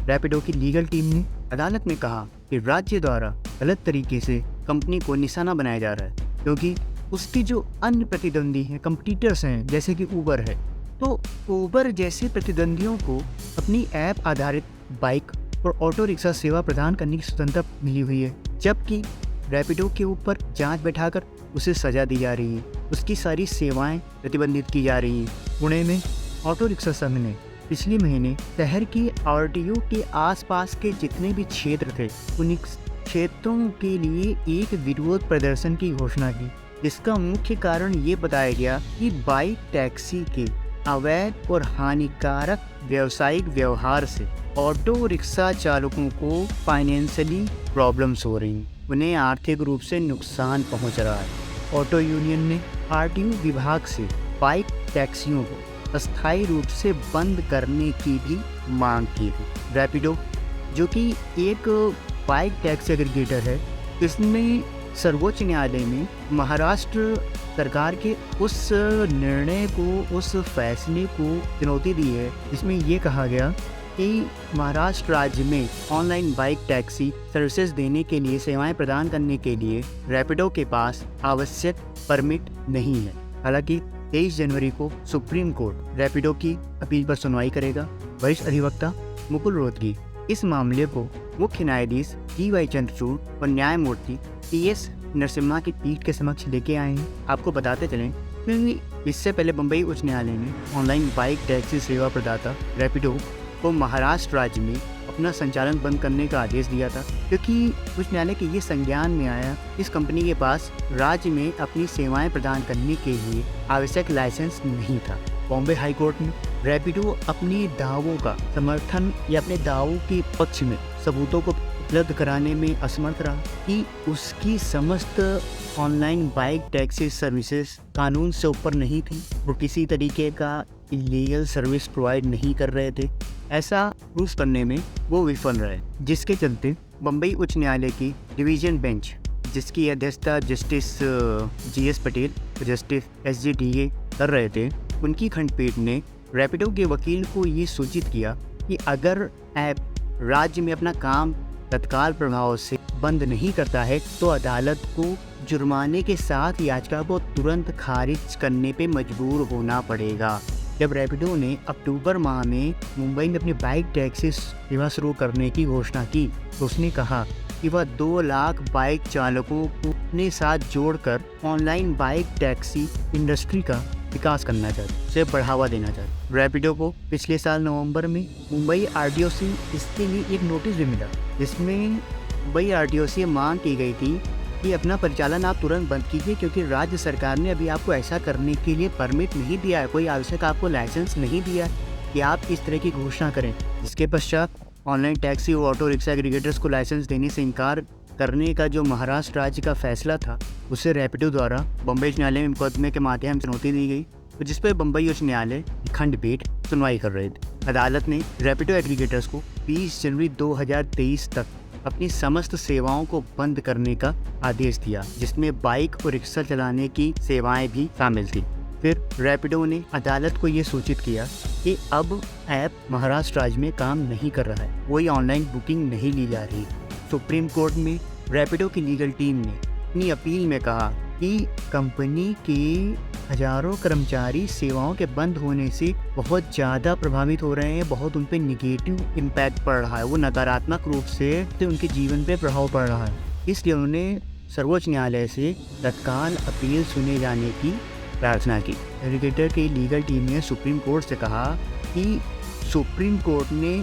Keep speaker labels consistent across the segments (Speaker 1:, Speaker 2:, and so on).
Speaker 1: रैपिडो की legal team ने अदालत में कहा कि राज्य द्वारा गलत तरीके से कंपनी को निशाना बनाया जा रहा है, क्योंकि उसके जो अन्य प्रतिद्वंदी हैं, कंपटीटर्स हैं, जैसे कि ऊबर है, तो ऊबर जैसे प्रतिद्वंदियों को अपनी ऐप आधारित बाइक और ऑटो रिक्शा सेवा प्रदान करने की स्वतंत्रता मिली हुई है, जबकि रैपिडो के ऊपर जांच बैठाकर उसे सजा दी जा रही है, उसकी सारी सेवाएं प्रतिबंधित की जा रही हैं। पुणे में ऑटो रिक्शा संघ ने पिछले महीने शहर की आरटीओ के आसपास के जितने भी क्षेत्र थे, उन क्षेत्रों के लिए एक विरोध प्रदर्शन की घोषणा की, जिसका मुख्य कारण ये बताया गया कि बाइक टैक्सी के अवैध और हानिकारक व्यावसायिक व्यवहार से ऑटो रिक्शा चालकों को फाइनेंशियली प्रॉब्लम्स हो रही, उन्हें आर्थिक रूप से नुकसान पहुंच रहा है। ऑटो यूनियन ने आरटीओ विभाग से बाइक टैक्सियों को अस्थायी रूप से बंद करने की भी मांग की थी। रैपिडो, जो कि एक बाइक टैक्सी एग्रीगेटर है, इसने सर्वोच्च न्यायालय में महाराष्ट्र सरकार के उस निर्णय को, उस फैसले को चुनौती दी है, जिसमें ये कहा गया कि महाराष्ट्र राज्य में ऑनलाइन बाइक टैक्सी सर्विसेज देने के लिए, सेवाएं प्रदान करने के लिए रैपिडो के पास आवश्यक परमिट नहीं है। हालांकि 23 जनवरी को सुप्रीम कोर्ट रैपिडो की अपील पर सुनवाई करेगा। वरिष्ठ अधिवक्ता मुकुल रोहतगी इस मामले को मुख्य न्यायाधीश DY चंद्रचूड़ और न्यायमूर्ति TS नरसिम्हा की पीठ के समक्ष लेके आए हैं। आपको बताते चलें कि इससे पहले बम्बई उच्च न्यायालय ने ऑनलाइन बाइक टैक्सी सेवा प्रदाता रैपिडो को महाराष्ट्र राज्य में अपना संचालन बंद करने का आदेश दिया था, क्योंकि उच्च न्यायालय के ये संज्ञान में आया इस कंपनी के पास राज्य में अपनी सेवाएं प्रदान करने के लिए आवश्यक लाइसेंस नहीं था। बॉम्बे हाई कोर्ट में रैपिडो अपने दावों का समर्थन या अपने दावों के पक्ष में सबूतों को उपलब्ध कराने में असमर्थ रहा कि उसकी समस्त ऑनलाइन बाइक टैक्सी सर्विसेज कानून से ऊपर नहीं थी, वो किसी तरीके का इलीगल सर्विस प्रोवाइड नहीं कर रहे थे। ऐसा प्रूफ करने में वो विफल रहे, जिसके चलते बम्बई उच्च न्यायालय की डिवीजन बेंच, जिसकी अध्यक्षता जस्टिस GS पटेल और जस्टिस SG DA कर रहे थे, उनकी खंडपीठ ने रैपिडो के वकील को ये सूचित किया कि अगर ऐप राज्य में अपना काम तत्काल प्रभाव से बंद नहीं करता है, तो अदालत को जुर्माने के साथ याचिका को तुरंत खारिज करने पे मजबूर होना पड़ेगा। जब रैपिडो ने अक्टूबर माह में मुंबई में अपनी बाइक टैक्सी सेवा शुरू करने की घोषणा की, तो उसने कहा कि वह 2 लाख बाइक चालकों को अपने साथ जोड़कर ऑनलाइन बाइक टैक्सी इंडस्ट्री का विकास करना चाहते, उसे बढ़ावा देना चाहते। रैपिडो को पिछले साल नवंबर में मुंबई RTO से इसके लिए एक नोटिस भी मिला, जिसमें मुंबई RTO से मांग की गई थी कि अपना परिचालन आप तुरंत बंद कीजिए, क्योंकि राज्य सरकार ने अभी आपको ऐसा करने के लिए परमिट नहीं दिया है, कोई आवश्यक आपको लाइसेंस नहीं दिया है कि आप इस तरह की घोषणा करें। जिसके पश्चात ऑनलाइन टैक्सी और ऑटो रिक्शा एग्रीगेटर्स को लाइसेंस देने से इनकार करने का जो महाराष्ट्र राज्य का फैसला था, उसे रैपिडो द्वारा बम्बई उच्च न्यायालय में मुकदमे के माध्यम से चुनौती दी गई, तो जिस पर बम्बई उच्च न्यायालय खंडपीठ सुनवाई कर रहे थे। अदालत ने रैपिडो एग्रीगेटर्स को 20 जनवरी 2023 तक अपनी समस्त सेवाओं को बंद करने का आदेश दिया, जिसमें बाइक और रिक्शा चलाने की सेवाएं भी शामिल थी। फिर रैपिडो ने अदालत को ये सूचित किया कि अब ऐप महाराष्ट्र राज्य में काम नहीं कर रहा है, कोई ऑनलाइन बुकिंग नहीं ली जा रही। सुप्रीम कोर्ट में रैपिडो की लीगल टीम ने अपनी अपील में कहा कि कंपनी के हजारों कर्मचारी सेवाओं के बंद होने से बहुत ज़्यादा प्रभावित हो रहे हैं, बहुत उन पर निगेटिव इम्पैक्ट पड़ रहा है, वो नकारात्मक रूप से उनके जीवन पे प्रभाव पड़ रहा है। इसलिए उन्होंने सर्वोच्च न्यायालय से तत्काल अपील सुने जाने की प्रार्थना की। एग्रीगेटर की लीगल टीम ने सुप्रीम कोर्ट से कहा कि सुप्रीम कोर्ट ने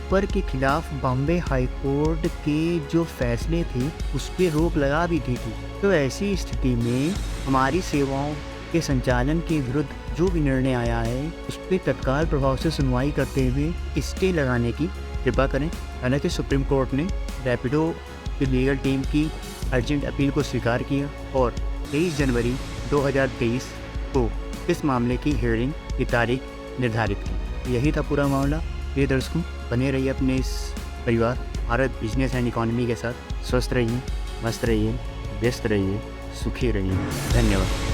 Speaker 1: ऊपर के खिलाफ बॉम्बे हाई कोर्ट के जो फैसले थे उस पर रोक लगा भी दी थी, तो ऐसी स्थिति में हमारी सेवाओं के संचालन के विरुद्ध जो भी निर्णय आया है उस पर तत्काल प्रभाव से सुनवाई करते हुए स्टे लगाने की कृपा करें। हालांकि सुप्रीम कोर्ट ने रैपिडो की लीगल टीम की अर्जेंट अपील को स्वीकार किया और 23 जनवरी 2023 को इस मामले की हियरिंग की तारीख निर्धारित की। यही था पूरा मामला। प्रिय दर्शकों, बने रहिए अपने इस परिवार भारत बिजनेस एंड इकोनॉमी के साथ। स्वस्थ रहिए, मस्त रहिए, व्यस्त रहिए, सुखी रहिए। धन्यवाद।